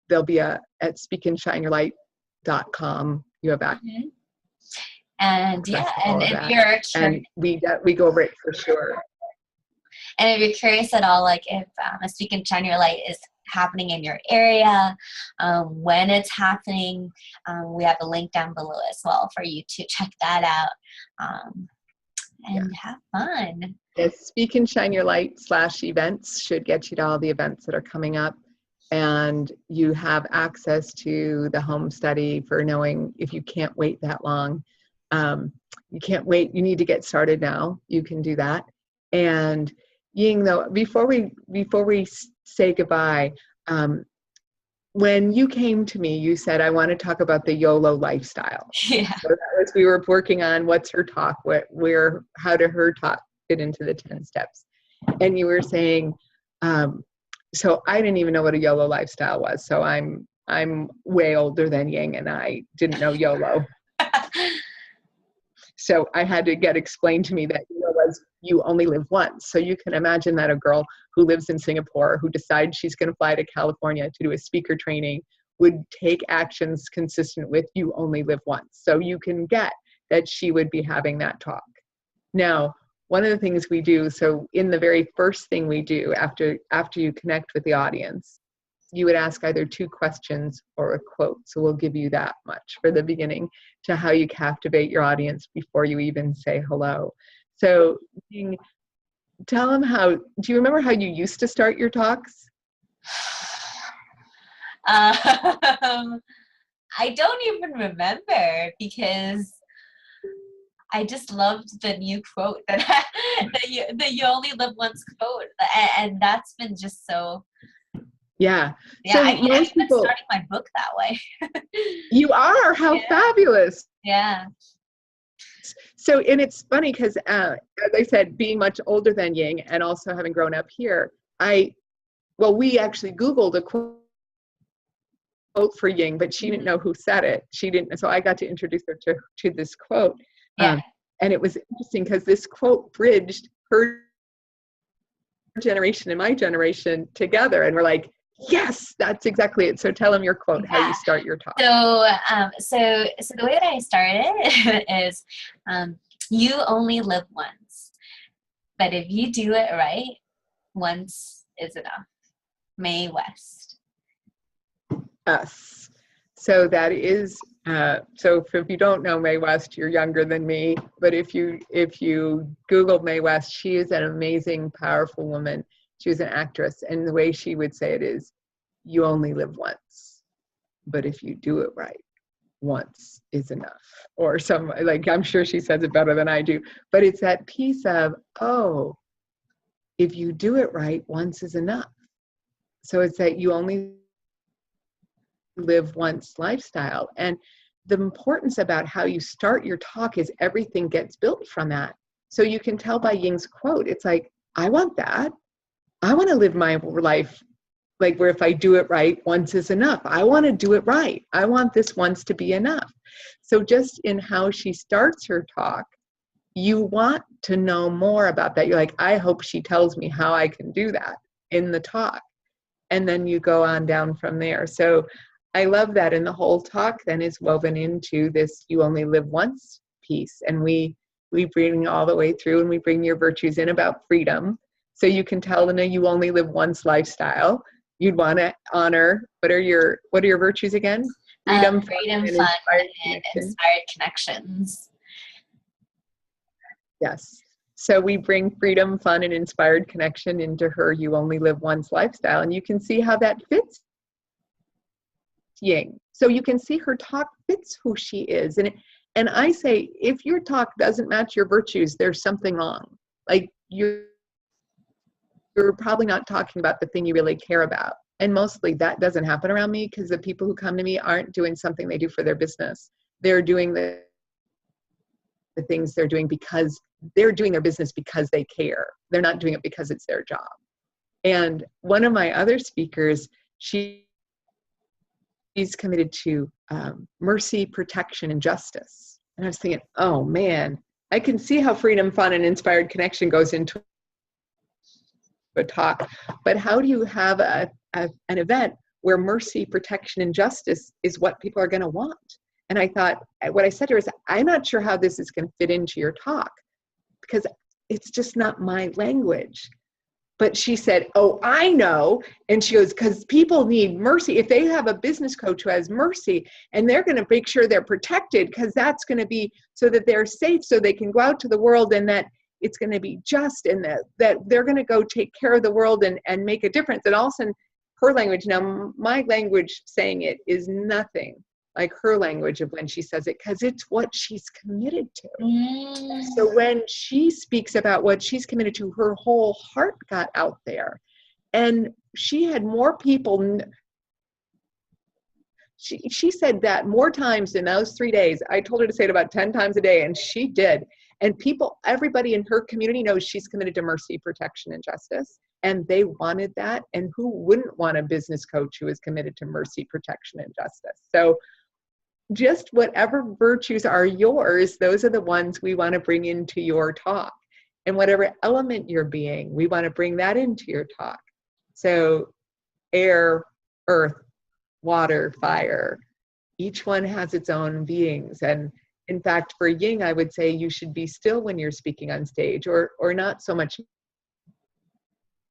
There'll be at speakandshineyourlight.com. You have access. Mm-hmm. And to and if you're curious, and we go over it for sure. And if you're curious at all, like if a Speak and Shine Your Light is happening in your area, when it's happening, we have a link down below as well for you to check that out and have fun. Yes, Speak and Shine Your Light /events should get you to all the events that are coming up. And you have access to the home study for knowing if you can't wait that long. You can't wait. You need to get started now. You can do that. And Ying, though, before we say goodbye, when you came to me, you said, I want to talk about the YOLO lifestyle. Yeah. So that was, we were working on what's her talk, how did her talk fit into the 10 steps? And you were saying, so I didn't even know what a YOLO lifestyle was. So I'm way older than Ying, and I didn't know YOLO. So I had to get explained to me that you only live once. So you can imagine that a girl who lives in Singapore, who decides she's going to fly to California to do a speaker training, would take actions consistent with you only live once. So you can get that she would be having that talk. Now, one of the things we do, so in the very first thing we do after you connect with the audience, you would ask either 2 questions or a quote. So we'll give you that much for the beginning to how you captivate your audience before you even say hello. So tell them do you remember how you used to start your talks? I don't even remember because I just loved the new quote that you only live once quote. And that's been just so... Yeah. Yeah, so I mean, most I'm people, starting my book that way. You are? How fabulous. Yeah. So, and it's funny because, as I said, being much older than Ying and also having grown up here, we actually Googled a quote for Ying, but she didn't know who said it. So I got to introduce her to this quote. Yeah. And it was interesting because this quote bridged her generation and my generation together. And we're like, yes, that's exactly it. So tell them your quote, how you start your talk. So the way that I started is, you only live once, but if you do it right, once is enough. May West. Yes. So that is, so if you don't know Mae West, you're younger than me, but if you Google Mae West, she is an amazing, powerful woman. She was an actress, and the way she would say it is, you only live once, but if you do it right, once is enough. Or I'm sure she says it better than I do, but it's that piece of, if you do it right, once is enough. So it's that you only live once lifestyle. And the importance about how you start your talk is everything gets built from that. So you can tell by Ying's quote, it's like, I want that. I want to live my life like where if I do it right, once is enough. I want to do it right. I want this once to be enough. So just in how she starts her talk, you want to know more about that. You're like, I hope she tells me how I can do that in the talk. And then you go on down from there. So I love that. And the whole talk then is woven into this you only live once piece. And we bring all the way through, and we bring your virtues in about freedom. So you can tell in a you only live once lifestyle, you'd want to honor, what are your virtues again? Freedom, fun, and inspired connections. Yes. So we bring freedom, fun, and inspired connection into her you only live once lifestyle. And you can see how that fits Ying. So you can see her talk fits who she is. And I say, if your talk doesn't match your virtues, there's something wrong. Like you're probably not talking about the thing you really care about. And mostly that doesn't happen around me, because the people who come to me aren't doing something they do for their business. They're doing the things they're doing because they're doing their business because they care. They're not doing it because it's their job. And one of my other speakers, she's committed to mercy, protection, and justice. And I was thinking, oh man, I can see how freedom, fun, and inspired connection goes into a talk. But how do you have an event where mercy, protection, and justice is what people are going to want? And I thought, what I said to her is, I'm not sure how this is going to fit into your talk, because it's just not my language. But she said, oh, I know. And she goes, because people need mercy. If they have a business coach who has mercy, and they're going to make sure they're protected, because that's going to be so that they're safe, so they can go out to the world, and that it's going to be just, and that they're going to go take care of the world and make a difference. And all of a sudden, her language, now my language saying it is nothing like her language of when she says it, because it's what she's committed to. So when she speaks about what she's committed to, her whole heart got out there. And she had more people. She said that more times in those 3 days. I told her to say it about 10 times a day, and she did. And everybody in her community knows she's committed to mercy, protection, and justice. And they wanted that. And who wouldn't want a business coach who is committed to mercy, protection, and justice? So just whatever virtues are yours, those are the ones we want to bring into your talk. And whatever element you're being, we want to bring that into your talk. So air, earth, water, fire, each one has its own beings. And in fact, for Yin, I would say you should be still when you're speaking on stage, or not so much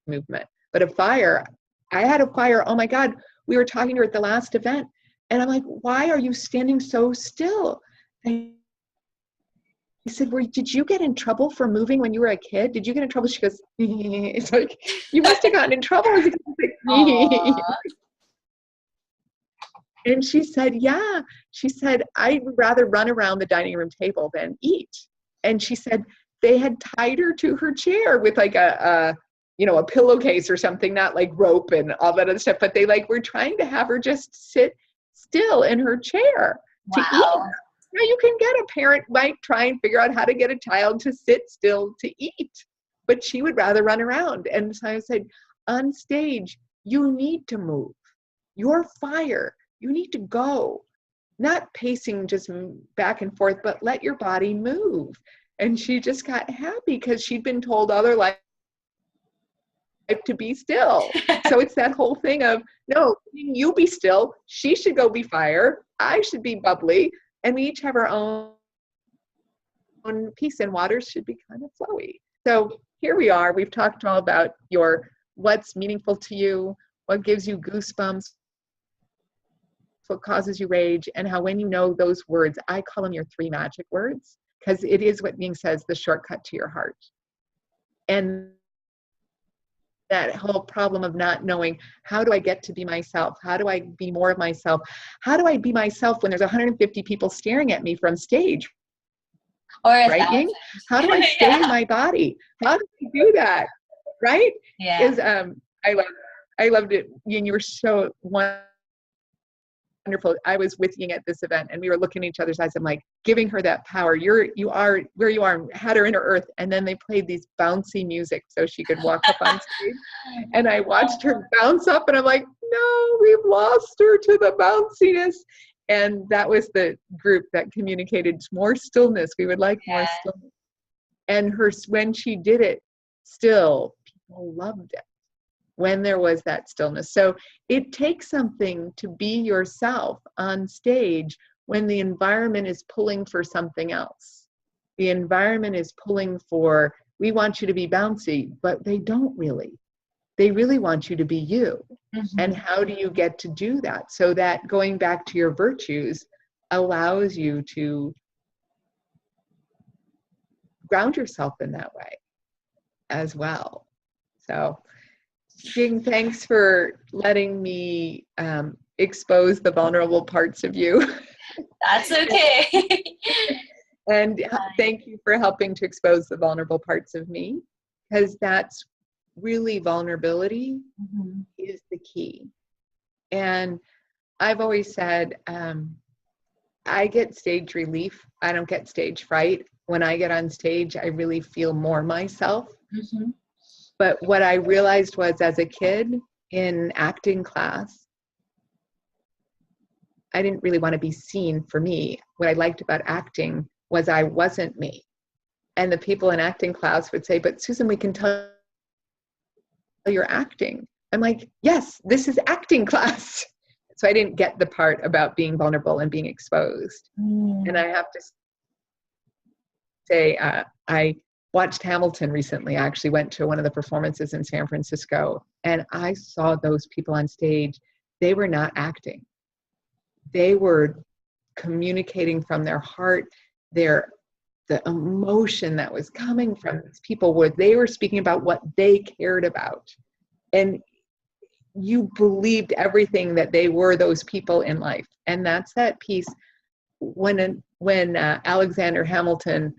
movement. But a fire, I had a fire, oh my God, we were talking to her at the last event, and I'm like, why are you standing so still? And I said, did you get in trouble for moving when you were a kid? Did you get in trouble? She goes, it's like, you must have gotten in trouble as a kid. And she said, yeah. She said, I'd rather run around the dining room table than eat. And she said, they had tied her to her chair with like a pillowcase or something, not like rope and all that other stuff, but they were trying to have her just sit still in her chair to eat. Now you can get a parent might try and figure out how to get a child to sit still to eat, but she would rather run around. And so I said, on stage, you need to move. You're fire. You need to go, not pacing just back and forth, but let your body move. And she just got happy because she'd been told all her life to be still. So it's that whole thing of, no, you be still. She should go be fire. I should be bubbly. And we each have our own piece, and waters should be kind of flowy. So here we are. We've talked all about what's meaningful to you, what gives you goosebumps, what causes you rage, and how when you know those words, I call them your 3 magic words, because it is what Ying says, the shortcut to your heart. And that whole problem of not knowing, how do I get to be myself? How do I be more of myself? How do I be myself when there's 150 people staring at me from stage? Or right, Ying? How do I stay in my body? How do I do that? Right? Yeah. I loved it. Ying, you were so wonderful. I was with Ying at this event, and we were looking in each other's eyes. I'm like, giving her that power. You are where you are, and had her in her earth. And then they played these bouncy music so she could walk up on stage. And I watched her bounce up, and I'm like, no, we've lost her to the bounciness. And that was the group that communicated more stillness. We would like more stillness. And when she did it, still, people loved it when there was that stillness. So it takes something to be yourself on stage when the environment is pulling for something else. The environment is pulling for, we want you to be bouncy, but they don't really. They really want you to be you. Mm-hmm. And how do you get to do that? So that going back to your virtues allows you to ground yourself in that way as well. So Ying, thanks for letting me expose the vulnerable parts of you. That's okay. And thank you for helping to expose the vulnerable parts of me, because that's really vulnerability is the key. And I've always said, I get stage relief. I don't get stage fright. When I get on stage, I really feel more myself. But what I realized was, as a kid in acting class, I didn't really want to be seen for me. What I liked about acting was I wasn't me. And the people in acting class would say, but Susan, we can tell you're acting. I'm like, yes, this is acting class. So I didn't get the part about being vulnerable and being exposed. And I have to say, I watched Hamilton recently. I actually went to one of the performances in San Francisco, and I saw those people on stage. They were not acting. They were communicating from their heart, the emotion that was coming from these people, where they were speaking about what they cared about. And you believed everything that they were, those people in life. And that's that piece. When Alexander Hamilton,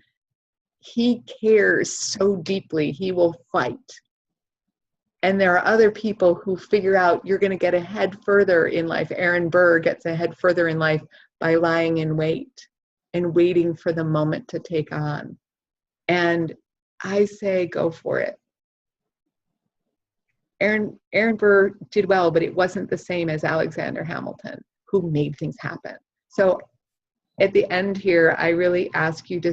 he cares so deeply, he will fight. And there are other people who figure out you're going to get ahead further in life. Aaron Burr gets ahead further in life by lying in wait and waiting for the moment to take on. And I say, go for it. Aaron Burr did well, but it wasn't the same as Alexander Hamilton, who made things happen. So at the end here, I really ask you to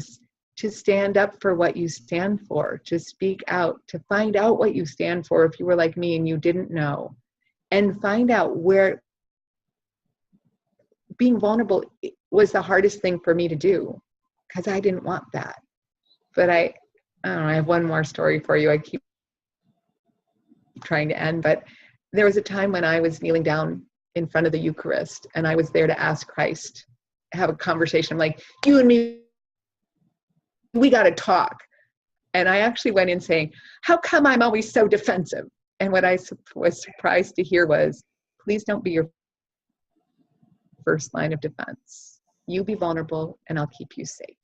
stand up for what you stand for, to speak out, to find out what you stand for if you were like me and you didn't know, and find out where being vulnerable was the hardest thing for me to do, because I didn't want that. But I don't know, I have one more story for you. I keep trying to end, but there was a time when I was kneeling down in front of the Eucharist, and I was there to ask Christ, have a conversation. I'm like, you and me, we got to talk. And I actually went in saying, how come I'm always so defensive? And what I was surprised to hear was, please don't be your first line of defense. You be vulnerable and I'll keep you safe.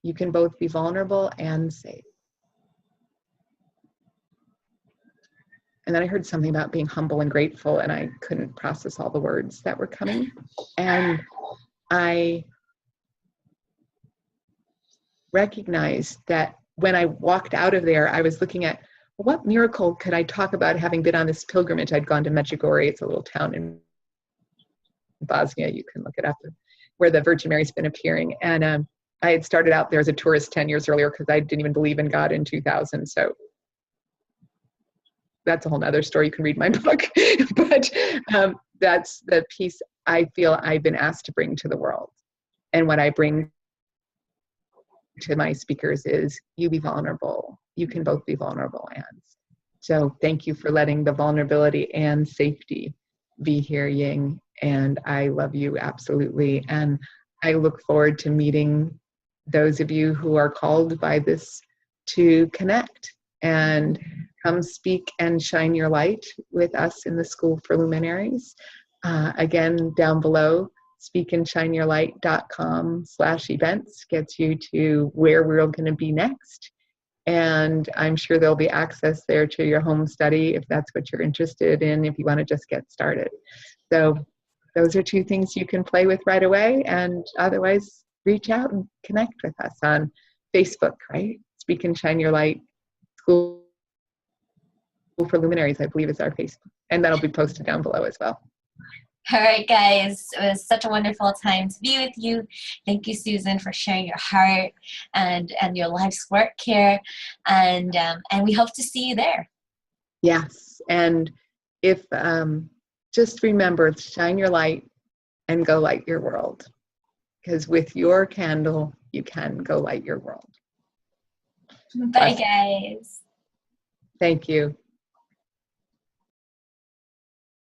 You can both be vulnerable and safe. And then I heard something about being humble and grateful, and I couldn't process all the words that were coming. And I recognized that when I walked out of there, I was looking at, what miracle could I talk about having been on this pilgrimage? I'd gone to Medjugorje. It's a little town in Bosnia. You can look it up, where the Virgin Mary's been appearing. And I had started out there as a tourist 10 years earlier because I didn't even believe in God in 2000. So that's a whole nother story. You can read my book. But that's the piece I feel I've been asked to bring to the world. And what I bring to my speakers is, you be vulnerable. You can both be vulnerable. And so thank you for letting the vulnerability and safety be here, Ying. And I love you absolutely. And I look forward to meeting those of you who are called by this to connect and come speak and shine your light with us in the School for Luminaries. Again, down below, speakandShineYourLight.com/events gets you to where we're going to be next. And I'm sure there'll be access there to your home study if that's what you're interested in, if you want to just get started. So those are two things you can play with right away. And otherwise, reach out and connect with us on Facebook, right? Speak and Shine Your Light School for Luminaries, I believe, is our Facebook. And that'll be posted down below as well. All right, guys, it was such a wonderful time to be with you. Thank you, Susan, for sharing your heart and your life's work here. And we hope to see you there. Yes. And if just remember, shine your light and go light your world. Because with your candle, you can go light your world. Bye, guys. Thank you.